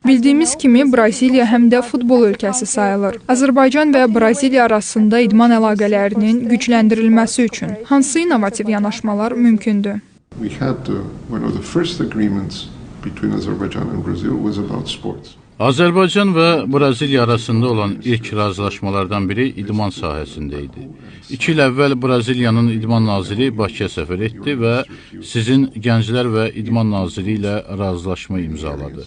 Bildiyimiz kimi Braziliya həm də futbol ölkəsi sayılır. Azərbaycan və Braziliya arasında idman əlaqələrinin gücləndirilməsi üçün hansı innovativ yanaşmalar mümkündür? Azərbaycan və Braziliya arasında olan ilk razılaşmalardan biri idman sahəsində idi. 2 il əvvəl Braziliyanın idman naziri Bakıya səfər etdi və sizin Gənclər və İdman Naziri ilə razılaşma imzaladı.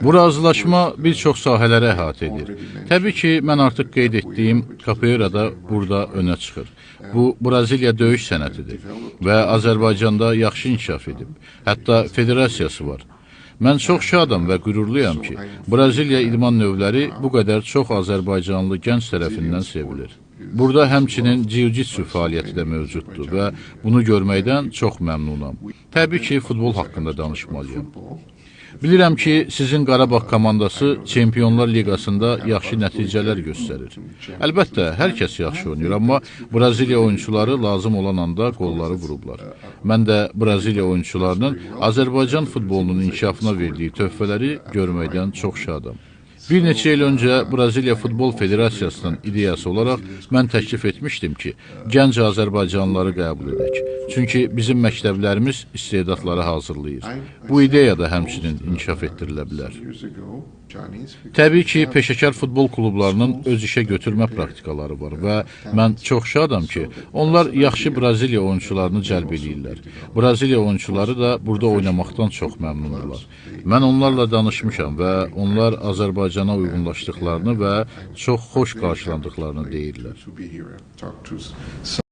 Bu razılaşma bir çox sahələrə əhatə edir. Təbii ki, mən artıq qeyd etdiyim Capoeira da burada önə çıxır. Bu, Braziliya döyüş sənətidir və Azərbaycanda yaxşı inkişaf edib. Hətta federasiyası var. Mən çox şadam və qürurluyam ki, Braziliya idman növləri bu qədər çox Azərbaycanlı gənc tərəfindən sevilir. Burada həmçinin jiu-jitsu fəaliyyəti də mövcuddur və bunu görməkdən çox məmnunam. Təbii ki, futbol haqqında danışmalıyam. Bilirəm ki, sizin Qarabağ komandası Çempionlar Liqasında yaxşı nəticələr göstərir. Əlbəttə, hər kəs yaxşı oynayır, amma Braziliya oyunçuları lazım olan anda qolları vurublar. Mən də Braziliya oyunçularının Azərbaycan futbolunun inkişafına verdiyi töhfələri görməkdən çox şadam. Bir neçə il öncə Braziliya Futbol Federasiyasının ideyası olaraq mən təklif etmişdim ki, gənc Azərbaycanlıları qəbul edək. Çünki bizim məktəblərimiz istedadları hazırlayır. Bu ideya da həmçinin inkişaf etdirilə bilər. Təbii ki, peşəkar futbol klublarının öz işə götürmə praktikaları var və mən çox şadam ki, onlar yaxşı Braziliya oyunçularını cəlb edirlər. Braziliya oyunçuları da burada oynamaqdan çox məmnundurlar. Mən onlarla danışmışam və onlar Azərbaycana uyğunlaşdıqlarını və çox xoş qarşılandıqlarını deyirlər.